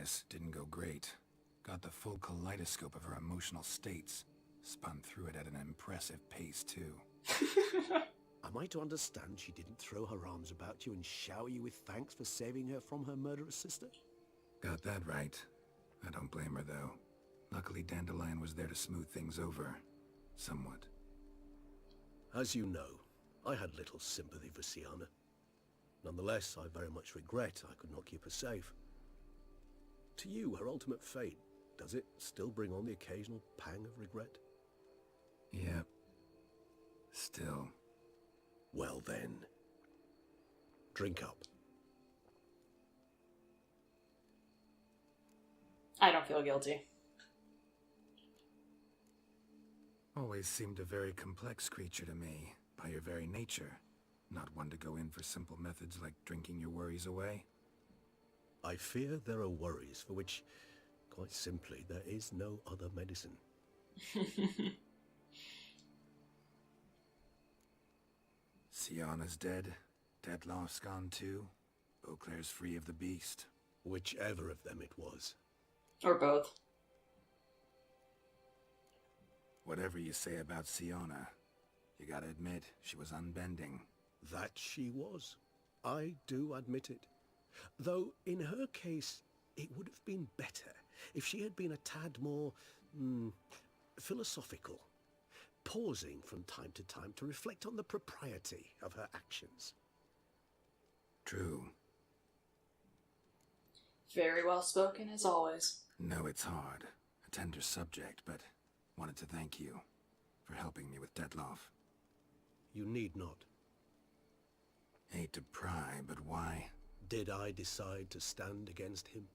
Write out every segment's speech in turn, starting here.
Highness didn't go great. Got the full kaleidoscope of her emotional states. Spun through it at an impressive pace, too. Am I to understand she didn't throw her arms about you and shower you with thanks for saving her from her murderous sister? Got that right. I don't blame her, though. Luckily, Dandelion was there to smooth things over. Somewhat. As you know, I had little sympathy for Sienna. Nonetheless, I very much regret I could not keep her safe. To you, her ultimate fate, does it still bring on the occasional pang of regret? Yep. Still. Well then. Drink up. I don't feel guilty. Always seemed a very complex creature to me, by your very nature. Not one to go in for simple methods like drinking your worries away. I fear there are worries for which, quite simply, there is no other medicine. Sienna's dead. Dettlaff's gone too. Beauclair's free of the beast. Whichever of them it was. Or both. Whatever you say about Sienna, you gotta admit, she was unbending. That she was. I do admit it. Though, in her case, it would have been better if she had been a tad more, philosophical, pausing from time to time to reflect on the propriety of her actions. True. Very well spoken, as always. No, it's hard. A tender subject, but wanted to thank you for helping me with Dettlaff. You need not. Hate to pry, but why? Did I decide to stand against him?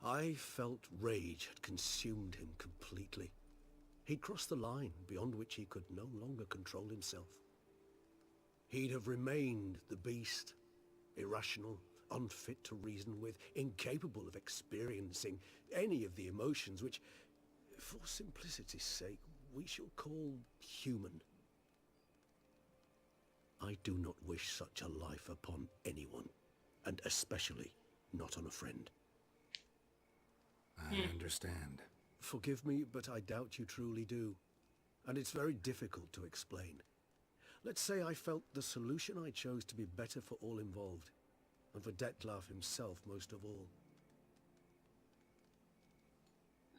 I felt rage had consumed him completely. He'd crossed the line beyond which he could no longer control himself. He'd have remained the beast, irrational, unfit to reason with, incapable of experiencing any of the emotions which, for simplicity's sake, we shall call human. I do not wish such a life upon anyone, and especially not on a friend. I understand. Forgive me, but I doubt you truly do. And it's very difficult to explain. Let's say I felt the solution I chose to be better for all involved, and for Dettlaff himself most of all.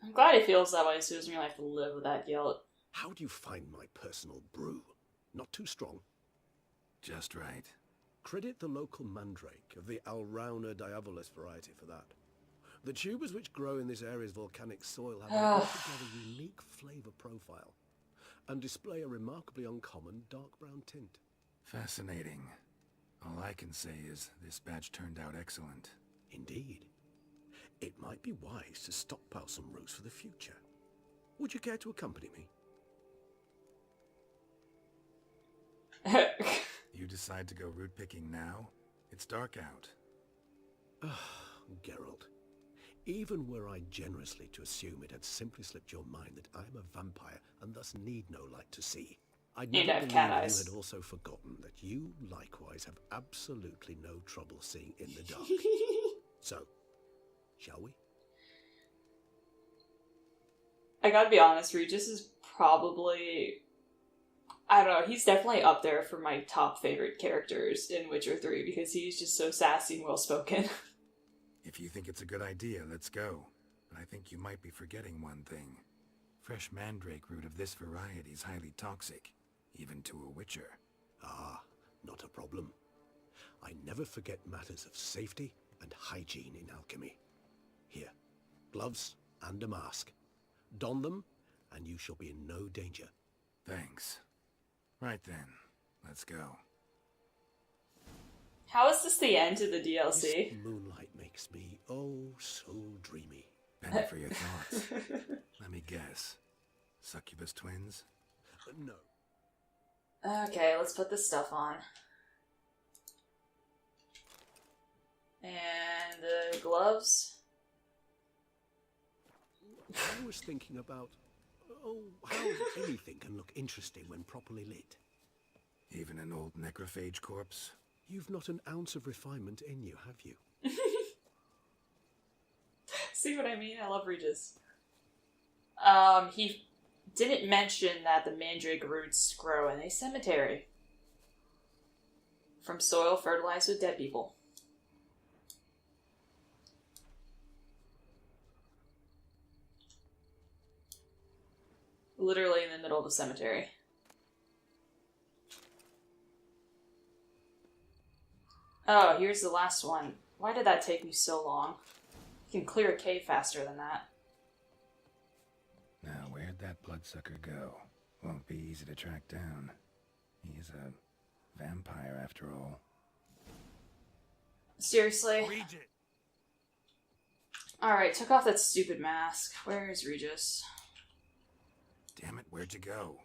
I'm glad he feels that way so he doesn't really have to live with that guilt. How do you find my personal brew? Not too strong? Just right. Credit the local mandrake of the Alrauna diabolus variety for that. The tubers which grow in this area's volcanic soil have an altogether unique flavor profile and display a remarkably uncommon dark brown tint. Fascinating. All I can say is this batch turned out excellent. Indeed. It might be wise to stockpile some roots for the future. Would you care to accompany me? You decide to go root picking now? It's dark out. Geralt, even were I generously to assume it had simply slipped your mind that I am a vampire and thus need no light to see, I'd Need never to have believe cat you eyes. had also forgotten that you likewise have absolutely no trouble seeing in the dark. So, shall we? I gotta be honest, Regis is probably... I don't know, he's definitely up there for my top favorite characters in Witcher 3 because he's just so sassy and well-spoken. If you think it's a good idea, let's go. But I think you might be forgetting one thing. Fresh mandrake root of this variety is highly toxic, even to a witcher. Ah, not a problem. I never forget matters of safety and hygiene in alchemy. Here, gloves and a mask. Don them, and you shall be in no danger. Thanks. Right then, let's go. How is this the end to the DLC? This moonlight makes me, oh, so dreamy. Penny for your thoughts. Let me guess. Succubus twins? No. Okay, let's put this stuff on. And the gloves. I was thinking about, how anything can look interesting when properly lit. Even an old necrophage corpse? You've not an ounce of refinement in you, have you? See what I mean? I love Regis. He didn't mention that the mandrake roots grow in a cemetery. From soil fertilized with dead people. Literally in the middle of a cemetery. Oh, here's the last one. Why did that take me so long? You can clear a cave faster than that. Now, where'd that bloodsucker go? Won't be easy to track down. He's a vampire, after all. Seriously? Regis! Alright, took off that stupid mask. Where is Regis? Damn it, where'd you go?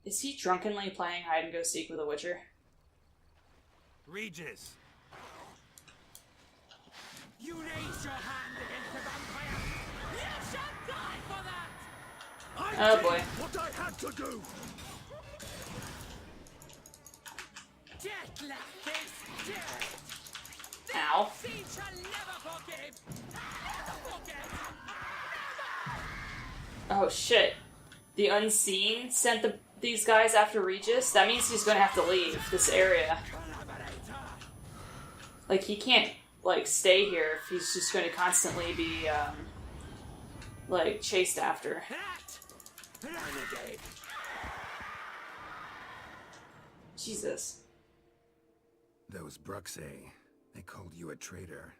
Is he drunkenly playing hide-and-go-seek with a witcher? Regis! You raised your hand against the vampire! You shall die for that! Oh boy. What I had to do! Death like this, death! Ow. Seed shall never forgive! Never forget! Oh shit. The Unseen sent these guys after Regis? That means he's gonna have to leave this area. Like, he can't, like, stay here if he's just gonna constantly be, like, chased after. Renegade! Jesus. Those Bruxay, they called you a traitor.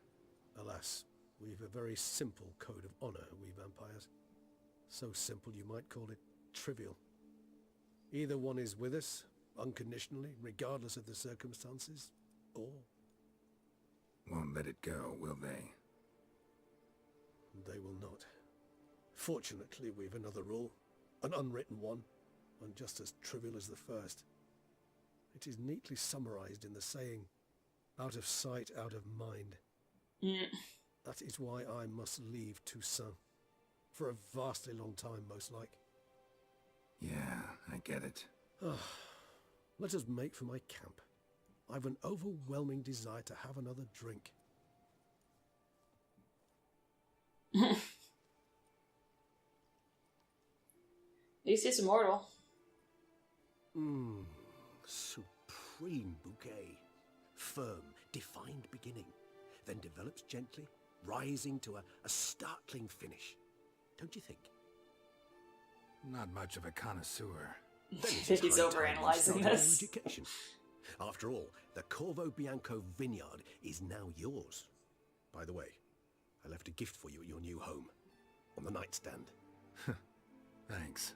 Alas, we've a very simple code of honor, we vampires. So simple you might call it trivial. Either one is with us, unconditionally, regardless of the circumstances, or... Won't let it go, will they? they will not. Fortunately, we've another rule, an unwritten one, and just as trivial as the first. It is neatly summarized in the saying, out of sight, out of mind. That is why I must leave Toussaint. For a vastly long time, most like. Yeah, I get it. Let us make for my camp. I've an overwhelming desire to have another drink. At least he's immortal. Supreme bouquet. Firm, defined beginning, then develops gently, rising to a startling finish. Don't you think? Not much of a connoisseur. Then it He's is high time you overanalyzing started your this. education. After all, the Corvo Bianco vineyard is now yours. By the way, I left a gift for you at your new home. On the nightstand. Thanks.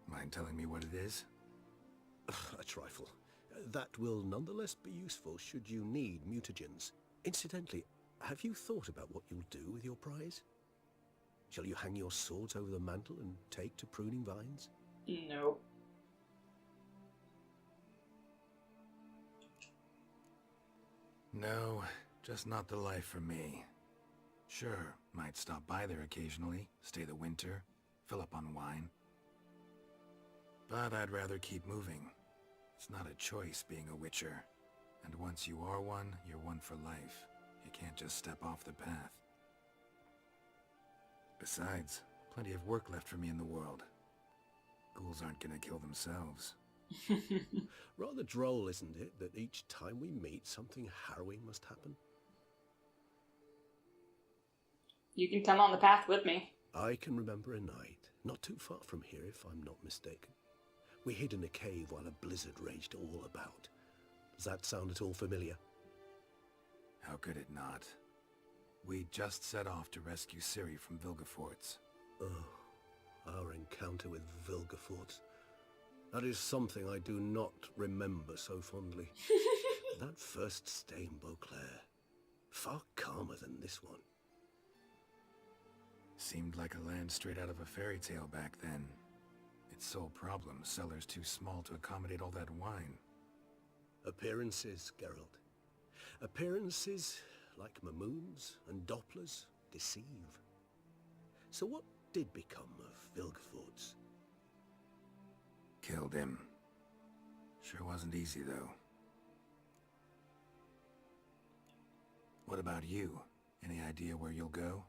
Mind telling me what it is? A trifle. That will nonetheless be useful should you need mutagens. Incidentally, have you thought about what you'll do with your prize? Shall you hang your swords over the mantle and take to pruning vines? No. No, just not the life for me. Sure, might stop by there occasionally, stay the winter, fill up on wine. But I'd rather keep moving. It's not a choice being a witcher. And once you are one, you're one for life. You can't just step off the path. Besides, plenty of work left for me in the world. Ghouls aren't gonna kill themselves. Rather droll, isn't it, that each time we meet, something harrowing must happen? You can come on the path with me. I can remember a night, not too far from here if I'm not mistaken. We hid in a cave while a blizzard raged all about. Does that sound at all familiar? How could it not? We just set off to rescue Ciri from Vilgefortz. Oh, our encounter with Vilgefortz. That is something I do not remember so fondly. That first stay in Beauclair, far calmer than this one. Seemed like a land straight out of a fairy tale back then. Its sole problem, cellars too small to accommodate all that wine. Appearances, Geralt. Appearances, like Mamoons and Dopplers, deceive. So what did become of Vilgefortz? Killed him. Sure wasn't easy, though. What about you? Any idea where you'll go?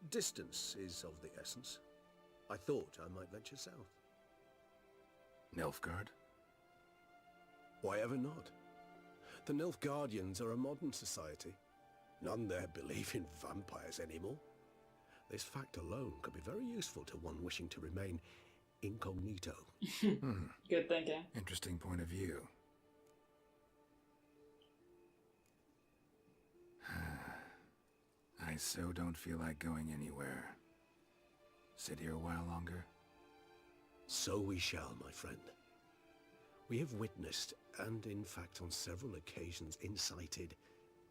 Distance is of the essence. I thought I might venture south. Nilfgaard? Why ever not? The Nilfgaardians are a modern society. None there believe in vampires anymore. This fact alone could be very useful to one wishing to remain incognito. Good thinking. Interesting point of view. I so don't feel like going anywhere. Sit here a while longer? So we shall, my friend. We have witnessed, and in fact on several occasions incited,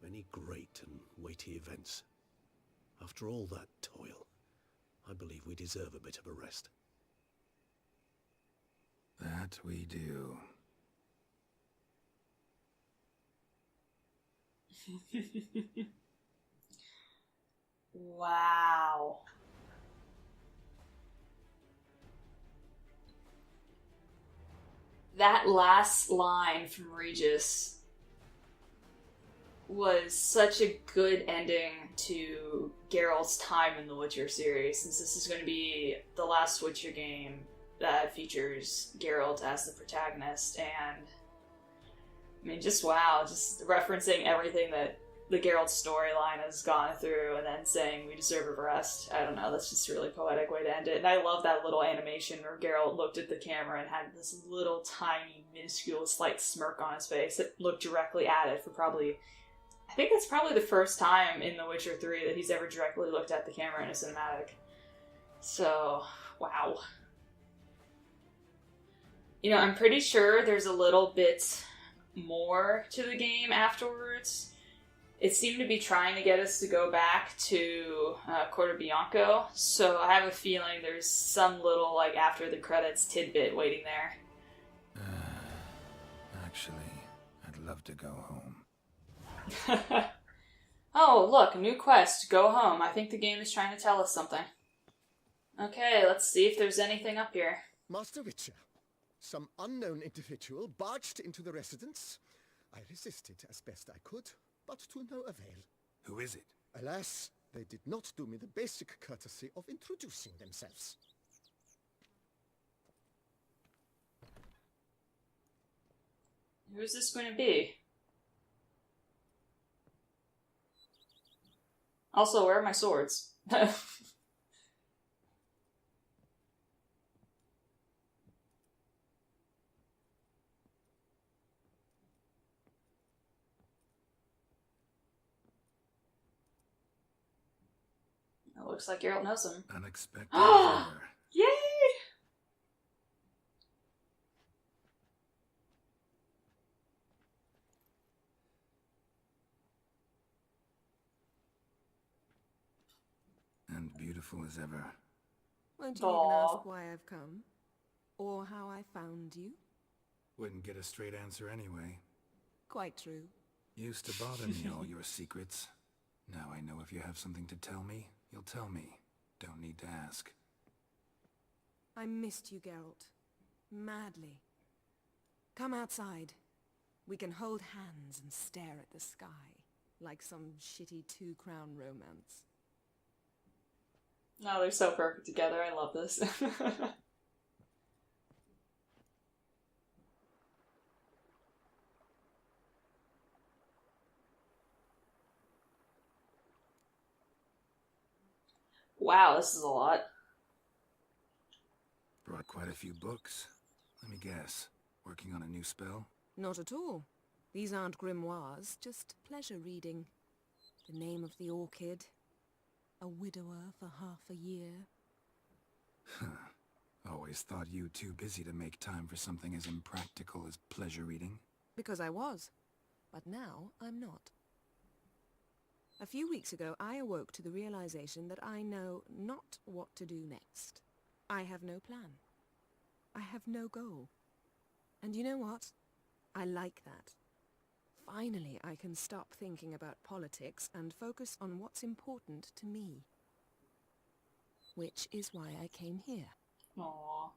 many great and weighty events. After all that toil, I believe we deserve a bit of a rest. That we do. Wow. That last line from Regis was such a good ending to Geralt's time in the Witcher series, since this is going to be the last Witcher game that features Geralt as the protagonist. And I mean, just wow, just referencing everything that the Geralt storyline has gone through, and then saying we deserve a rest. I don't know, that's just a really poetic way to end it. And I love that little animation where Geralt looked at the camera and had this little tiny, minuscule, slight smirk on his face that looked directly at it for probably, I think that's probably the first time in The Witcher 3 that he's ever directly looked at the camera in a cinematic. So, wow. You know, I'm pretty sure there's a little bit more to the game afterwards. It seemed to be trying to get us to go back to Corte Bianco, so I have a feeling there's some little, like, after the credits tidbit waiting there. Actually, I'd love to go home. Oh, look, a new quest. Go home. I think the game is trying to tell us something. Okay, let's see if there's anything up here. Master Witcher, some unknown individual barged into the residence. I resisted as best I could, but to no avail. Who is it? Alas, they did not do me the basic courtesy of introducing themselves. Who's this going to be? Also, where are my swords? It looks like Geralt knows him. Unexpected. Yay! And beautiful as ever. Won't you even Aw. ask why I've come? Or how I found you? Wouldn't get a straight answer anyway. Quite true. Used to bother me, all your secrets. Now I know if you have something to tell me, you'll tell me. Don't need to ask. I missed you, Geralt. Madly. Come outside. We can hold hands and stare at the sky, like some shitty two-crown romance. No, they're so perfect together. I love this. Wow, this is a lot. Brought quite a few books. Let me guess. Working on a new spell? Not at all. These aren't grimoires, just pleasure reading. The name of the orchid. A widower for half a year. Always thought you too busy to make time for something as impractical as pleasure reading. Because I was. But now I'm not. A few weeks ago, I awoke to the realization that I know not what to do next. I have no plan. I have no goal. And you know what? I like that. Finally, I can stop thinking about politics and focus on what's important to me. Which is why I came here. Aww.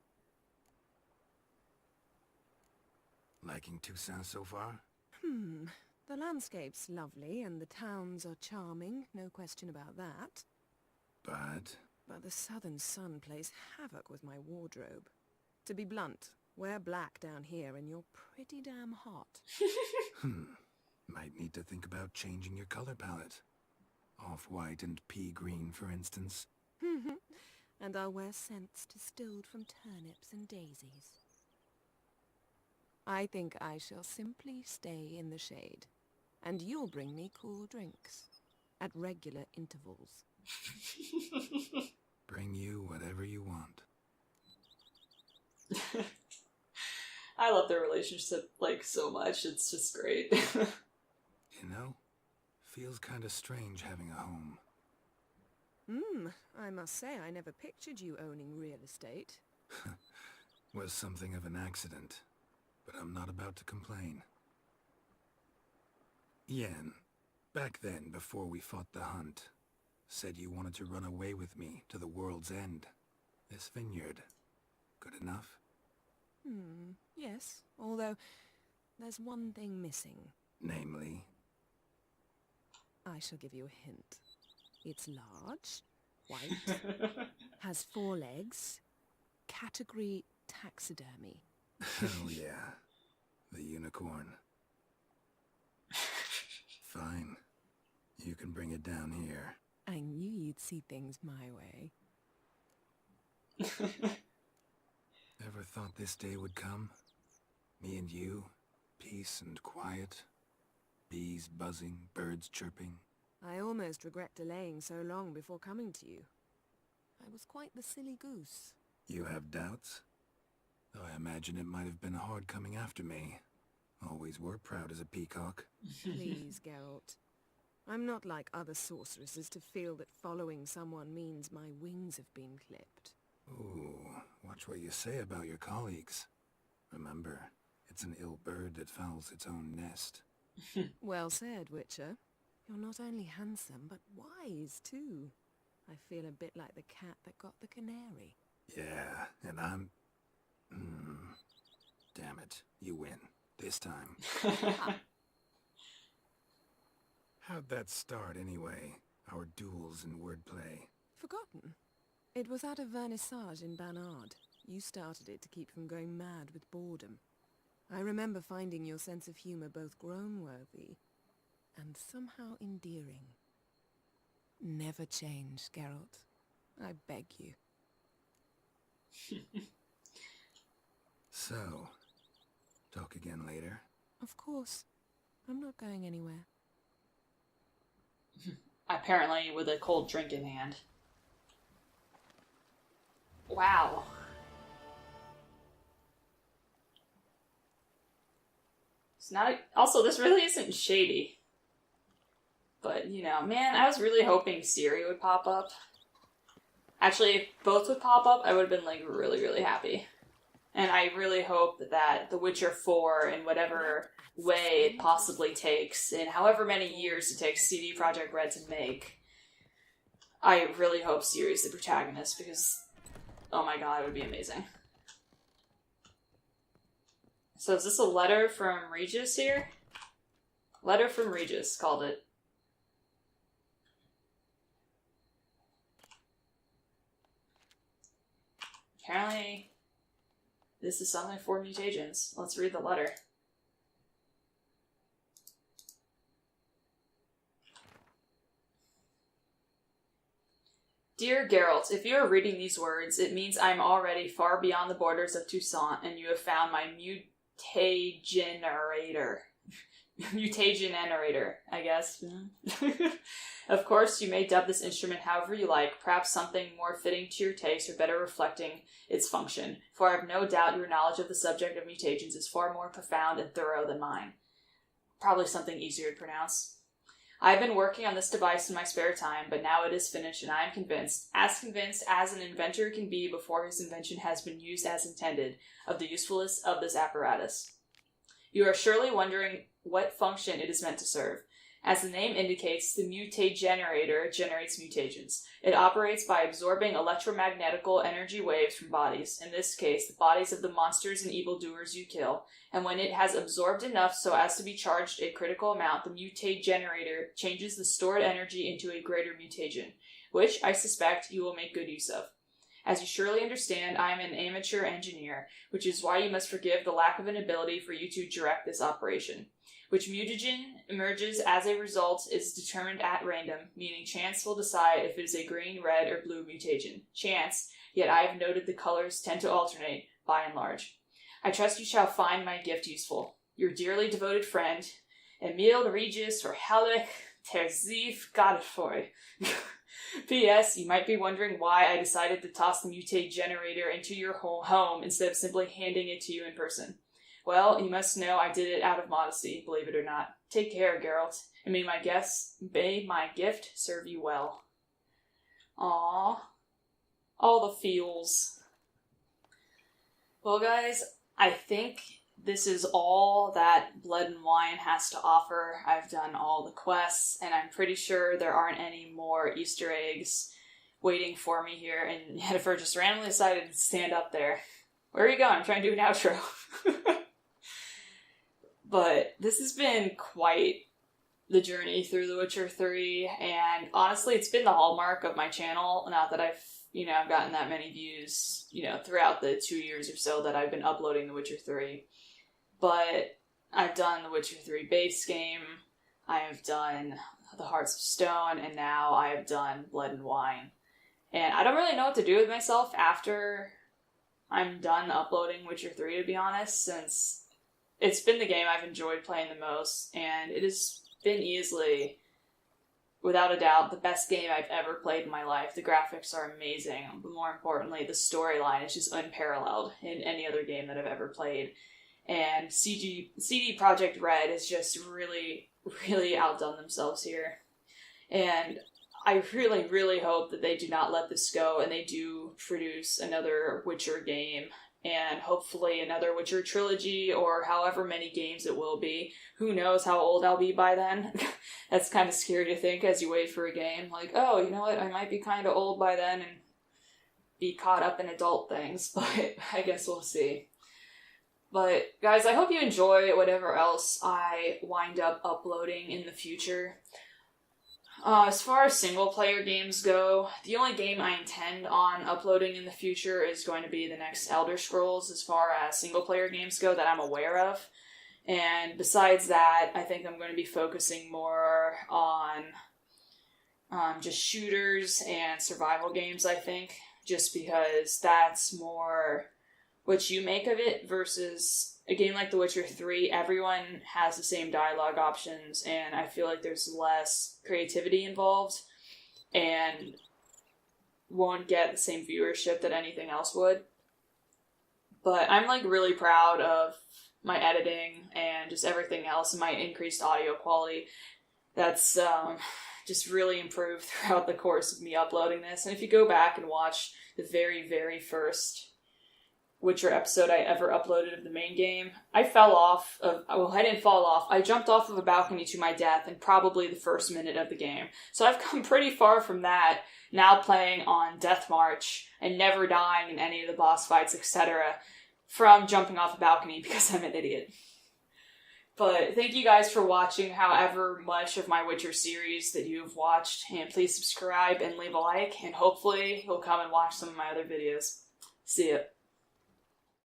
Liking Toussaint so far? The landscape's lovely and the towns are charming, no question about that. But... But the southern sun plays havoc with my wardrobe. To be blunt, wear black down here and you're pretty damn hot. Might need to think about changing your color palette. Off-white and pea green, for instance. And I'll wear scents distilled from turnips and daisies. I think I shall simply stay in the shade. And you'll bring me cool drinks. At regular intervals. Bring you whatever you want. I love their relationship, like, so much. It's just great. You know, feels kinda strange having a home. I must say I never pictured you owning real estate. Was something of an accident, but I'm not about to complain. Yen, back then, before we fought the hunt, said you wanted to run away with me to the world's end. This vineyard. Good enough? Yes, although there's one thing missing. Namely? I shall give you a hint. It's large, white, has 4 legs, category taxidermy. Hell yeah. The unicorn. Fine. You can bring it down here. I knew you'd see things my way. Ever thought this day would come? Me and you, peace and quiet. Bees buzzing, birds chirping. I almost regret delaying so long before coming to you. I was quite the silly goose. You have doubts? Though I imagine it might have been hard coming after me. Always were proud as a peacock. Please, Geralt. I'm not like other sorceresses to feel that following someone means my wings have been clipped. Ooh, watch what you say about your colleagues. Remember, it's an ill bird that fouls its own nest. Well said, Witcher. You're not only handsome, but wise, too. I feel a bit like the cat that got the canary. Yeah, and I'm... Damn it, you win. This time. How'd that start, anyway? Our duels and wordplay. Forgotten. It was at a vernissage in Banard. You started it to keep from going mad with boredom. I remember finding your sense of humor both groan-worthy and somehow endearing. Never change, Geralt. I beg you. So, talk again later? Of course. I'm not going anywhere. Apparently with a cold drink in hand. Wow. It's not... Also, this really isn't shady. But, you know, man, I was really hoping Ciri would pop up. Actually, if both would pop up, I would have been, like, really, really happy. And I really hope that The Witcher 4, in whatever way it possibly takes, in however many years it takes CD Projekt Red to make, I really hope Ciri's the protagonist, because, oh my god, it would be amazing. So is this a letter from Regis here? Letter from Regis, called it. Apparently, this is something for mutagens. Let's read the letter. Dear Geralt, if you are reading these words, it means I am already far beyond the borders of Toussaint, and you have found my mutagenerator. Mutagenerator, I guess. Of course, you may dub this instrument however you like, perhaps something more fitting to your taste or better reflecting its function, for I have no doubt your knowledge of the subject of mutagens is far more profound and thorough than mine. Probably something easier to pronounce. I have been working on this device in my spare time, but now it is finished and I am convinced as an inventor can be before his invention has been used as intended, of the usefulness of this apparatus. You are surely wondering what function it is meant to serve. As the name indicates, the mutate generator generates mutagens. It operates by absorbing electromagnetical energy waves from bodies, in this case, the bodies of the monsters and evildoers you kill, and when it has absorbed enough so as to be charged a critical amount, the mutate generator changes the stored energy into a greater mutagen, which, I suspect, you will make good use of. As you surely understand, I am an amateur engineer, which is why you must forgive the lack of an ability for you to direct this operation. Which mutagen emerges as a result is determined at random, meaning chance will decide if it is a green, red, or blue mutagen. Chance, yet I have noted the colors tend to alternate, by and large. I trust you shall find my gift useful. Your dearly devoted friend, Emil Regis for Halleck Terziv Godefroy. P.S. You might be wondering why I decided to toss the mutate generator into your home instead of simply handing it to you in person. Well, you must know I did it out of modesty, believe it or not. Take care, Geralt, and may my gift serve you well. Aww. All the feels. Well, guys, I think this is all that Blood and Wine has to offer. I've done all the quests, and I'm pretty sure there aren't any more Easter eggs waiting for me here, and Yennefer just randomly decided to stand up there. Where are you going? I'm trying to do an outro. But this has been quite the journey through The Witcher 3, and honestly, it's been the hallmark of my channel. Not that I've gotten that many views, throughout the 2 years or so that I've been uploading The Witcher 3. But I've done The Witcher 3 base game, I have done The Hearts of Stone, and now I have done Blood and Wine. And I don't really know what to do with myself after I'm done uploading Witcher 3, to be honest, since it's been the game I've enjoyed playing the most, and it has been easily, without a doubt, the best game I've ever played in my life. The graphics are amazing, but more importantly, the storyline is just unparalleled in any other game that I've ever played. And CD Projekt Red has just really, really outdone themselves here. And I really, really hope that they do not let this go, and they do produce another Witcher game, and hopefully another Witcher trilogy, or however many games it will be. Who knows how old I'll be by then? That's kind of scary to think as you wait for a game. Like, oh, you know what, I might be kind of old by then and be caught up in adult things, but I guess we'll see. But, guys, I hope you enjoy whatever else I wind up uploading in the future. As far as single-player games go, the only game I intend on uploading in the future is going to be the next Elder Scrolls, as far as single-player games go that I'm aware of. And besides that, I think I'm going to be focusing more on just shooters and survival games, I think, just because that's more what you make of it versus a game like The Witcher 3. Everyone has the same dialogue options, and I feel like there's less creativity involved and won't get the same viewership that anything else would. But I'm really proud of my editing and just everything else, and my increased audio quality. That's just really improved throughout the course of me uploading this. And if you go back and watch the very, very first Witcher episode I ever uploaded of the main game, I fell off of, well, I didn't fall off, I jumped off of a balcony to my death in probably the first minute of the game. So I've come pretty far from that, now playing on Death March and never dying in any of the boss fights, etc., from jumping off a balcony because I'm an idiot. But thank you guys for watching however much of my Witcher series that you've watched, and please subscribe and leave a like, and hopefully you'll come and watch some of my other videos. See ya.